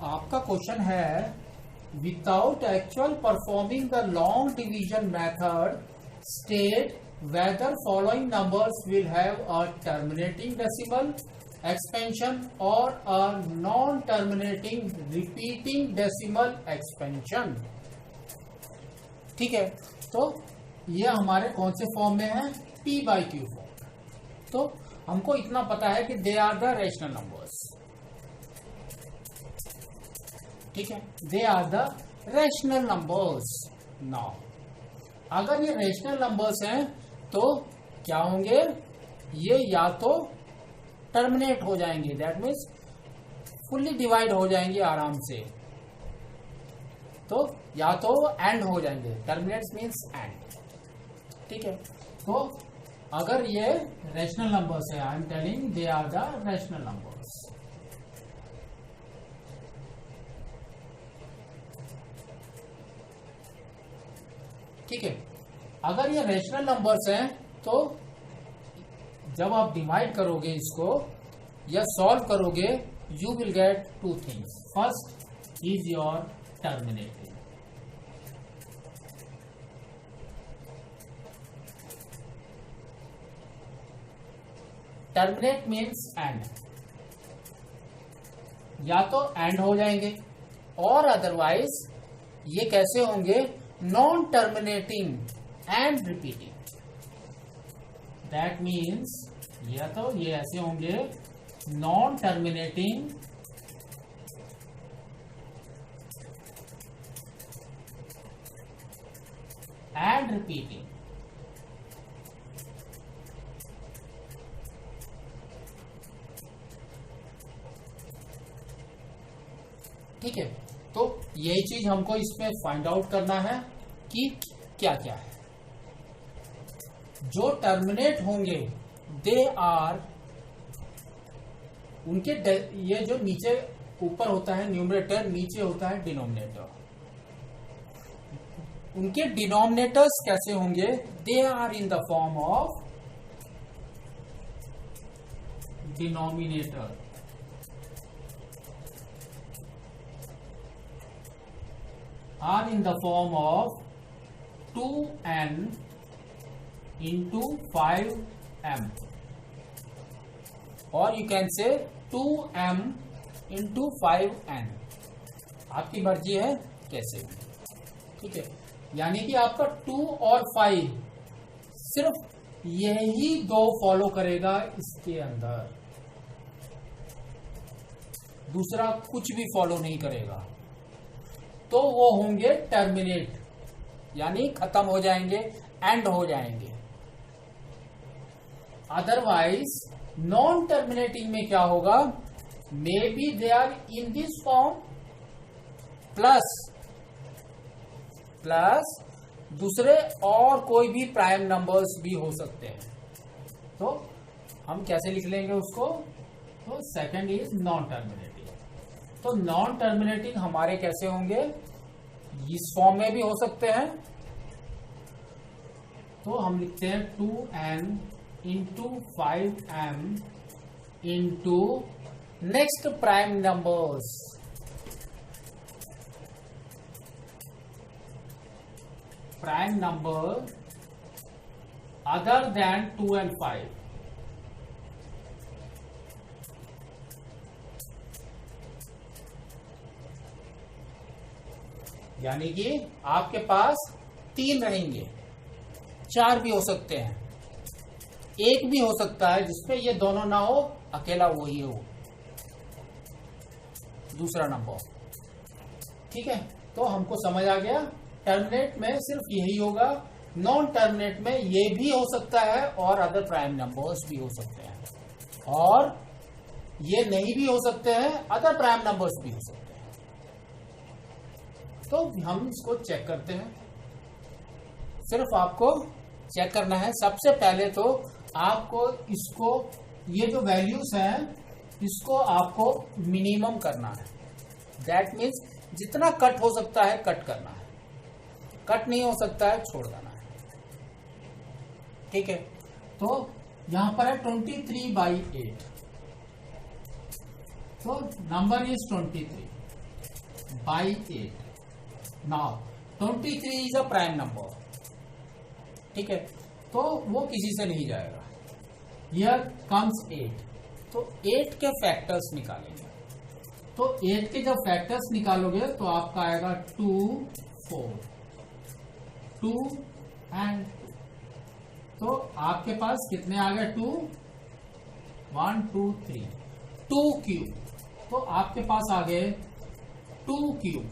आपका क्वेश्चन है without actual performing the long division method state whether following numbers will have a terminating decimal expansion और a non terminating repeating decimal expansion. ठीक है, तो ये हमारे कौन से फॉर्म में है? p/q form. तो हमको इतना पता है कि they are the rational numbers. ठीक है, they are the rational numbers. Now अगर ये रेशनल नंबर्स हैं तो क्या होंगे? ये या तो टर्मिनेट हो जाएंगे, दैट मीन्स फुल्ली डिवाइड हो जाएंगे आराम से, तो या तो एंड हो जाएंगे। Terminate means end. ठीक है, तो अगर ये रेशनल नंबर्स है, I am telling they are the rational numbers. ठीक है, अगर ये रेशनल नंबर्स हैं तो जब आप डिवाइड करोगे इसको या सॉल्व करोगे, you will get two things. First is your terminating. Terminate means and, या तो एंड हो जाएंगे और अदरवाइज ये कैसे होंगे? Non terminating and repeating. That means या तो ये ऐसे होंगे नॉन टर्मिनेटिंग एंड रिपीटिंग। ठीक है, तो यही चीज हमको इसमें फाइंड आउट करना है कि क्या क्या है। जो टर्मिनेट होंगे दे आर, उनके ये जो नीचे ऊपर होता है न्यूमरेटर, नीचे होता है डिनोमिनेटर। उनके डिनोमिनेटर्स कैसे होंगे? They are in the form of denominator. Are in the form of 2n into 5m, और you can say 2m into 5n। आपकी मर्जी है कैसे भी। ठीक है, यानी कि आपका 2 और 5 सिर्फ यही दो फॉलो करेगा इसके अंदर, दूसरा कुछ भी फॉलो नहीं करेगा। तो वो होंगे टर्मिनेट, यानी खत्म हो जाएंगे, एंड हो जाएंगे। अदरवाइज नॉन टर्मिनेटिंग में क्या होगा? May be they are in this form plus दूसरे और कोई भी प्राइम नंबर्स भी हो सकते हैं। तो हम कैसे लिख लेंगे उसको? तो सेकंड इज नॉन टर्मिनेटिंग। तो नॉन टर्मिनेटिंग हमारे कैसे होंगे? इस फॉर्म में भी हो सकते हैं। तो हम लिखते हैं 2n into 5m into next prime numbers. Prime number other than 2 and 5। यानी कि आपके पास 3 रहेंगे, 4 भी हो सकते हैं, 1 भी हो सकता है जिसमें ये दोनों ना हो, अकेला वही हो दूसरा नंबर। ठीक है, तो हमको समझ आ गया टर्मिनेट में सिर्फ यही होगा, नॉन टर्मिनेट में ये भी हो सकता है और अदर प्राइम नंबर्स भी हो सकते हैं, और ये नहीं भी हो सकते हैं, अदर प्राइम नंबर्स भी हो सकते हैं। तो हम इसको चेक करते हैं। सिर्फ आपको चेक करना है, सबसे पहले तो आपको इसको, ये जो वैल्यूज हैं इसको आपको मिनिमम करना है। दैट मीन्स जितना कट हो सकता है कट करना है, कट नहीं हो सकता है छोड़ देना है। ठीक है, तो यहां पर है 23/8, तो number is 23। by 8. Now 23 is a prime number. ठीक है, तो वो किसी से नहीं जाएगा. Here comes 8. तो 8 के फैक्टर्स निकालेंगे. तो 8 के जब फैक्टर्स निकालोगे तो आपका आएगा 2, 4, 2 एंड 2. तो आपके पास कितने आ गए? 2, 1, 2, 3, 2 क्यूब. तो आपके पास आ गए 2 क्यूब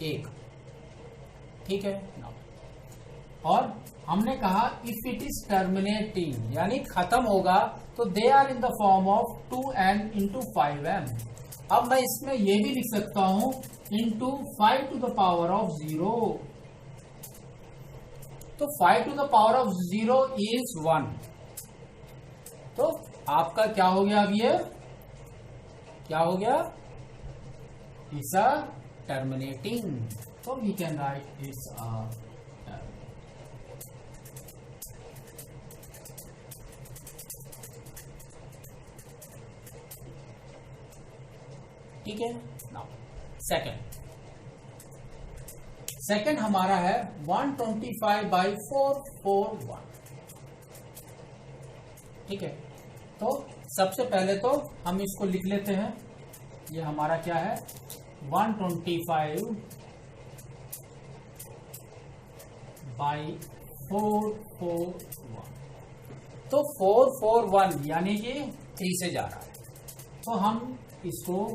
1. ठीक है ना. और हमने कहा इफ इट इज टर्मिनेटिंग यानी खत्म होगा तो they are in the form of 2n into 5m. अब मैं इसमें ये भी लिख सकता हूं into 5 to the power of 0. तो 5 to the power of 0 is 1. तो आपका क्या हो गया? अब ये क्या हो गया? It's a terminating. तो we can write it's a. ठीक है. नाउ सेकंड हमारा है 125/441. ठीक है, तो सबसे पहले तो हम इसको लिख लेते हैं. ये हमारा क्या है? 125/441. तो 441 यानी कि 3 से जा रहा है. तो हम इसको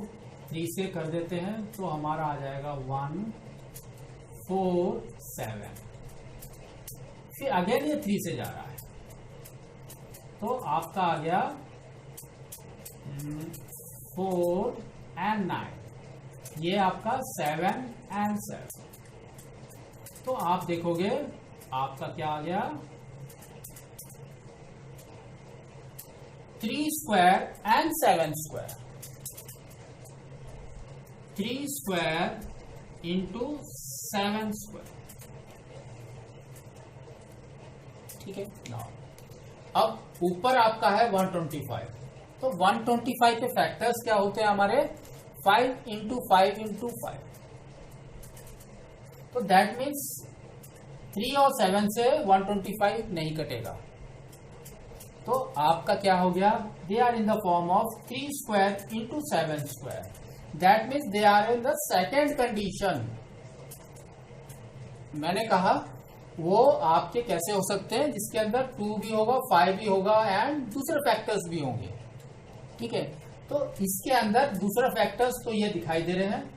3 से कर देते हैं. तो हमारा आ जाएगा 147. फिर अगेन ये 3 से जा रहा है. तो आपका आ गया 4 and 9. ये आपका 7 and 7. तो आप देखोगे आपका क्या आ गया? 3 square and 7 square. 3 square into 7 square. ठीक है ना. अब ऊपर आपका है 125. तो 125 के फैक्टर्स क्या होते हैं हमारे? 5 इंटू 5 इंटू 5. तो दैट मीन्स 3 और 7 से 125 नहीं कटेगा. तो आपका क्या हो गया? They are in the form of 3 square into 7 square. That means they are in the second condition. मैंने कहा वो आपके कैसे हो सकते हैं? जिसके अंदर 2 भी होगा, 5 भी होगा एंड दूसरे फैक्टर्स भी होंगे. ठीक है, तो इसके अंदर दूसरा फैक्टर्स तो ये दिखाई दे रहे हैं.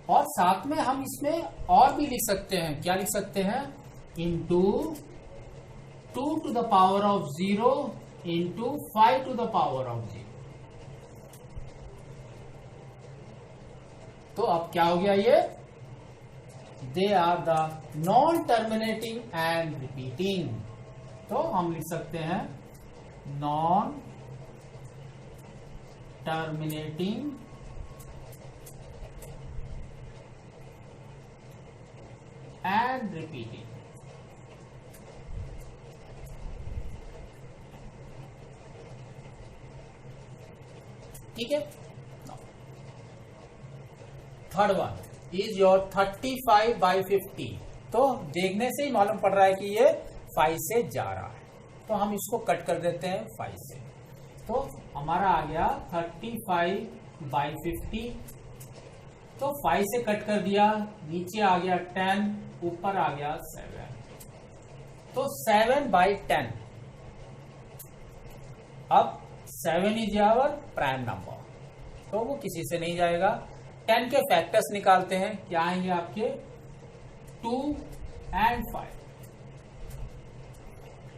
और साथ में हम इसमें और भी लिख सकते हैं. क्या लिख सकते हैं? Into 2 to the power of 0 into 5 to the power of 0. तो अब क्या हो गया? ये they are the non terminating and repeating. तो हम लिख सकते हैं नॉन टर्मिनेटिंग एंड रिपीटिंग. ठीक है. Third one is your 35/50. तो देखने से ही मालूम पड़ रहा है कि ये 5 से जा रहा है. तो हम इसको कट कर देते हैं 5 से. तो हमारा आ गया 35/50. तो 5 से कट कर दिया. नीचे आ गया 10, ऊपर आ गया 7. तो 7/10. अब 7 इज आवर प्राइम नंबर. तो वो किसी से नहीं जाएगा. 10 के फैक्टर्स निकालते हैं. क्या आएंगे आपके? 2 and 5.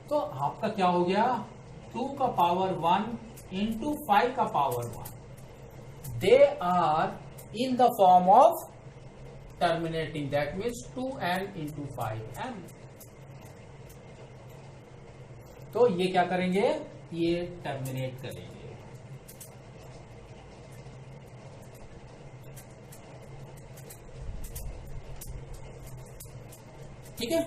तो आपका क्या हो गया? 2 का पावर 1 इंटू 5 का power 1. They are in the form of terminating. That means 2n into 5m. तो ये क्या करेंगे? ये टर्मिनेट करेंगे. ठीक है.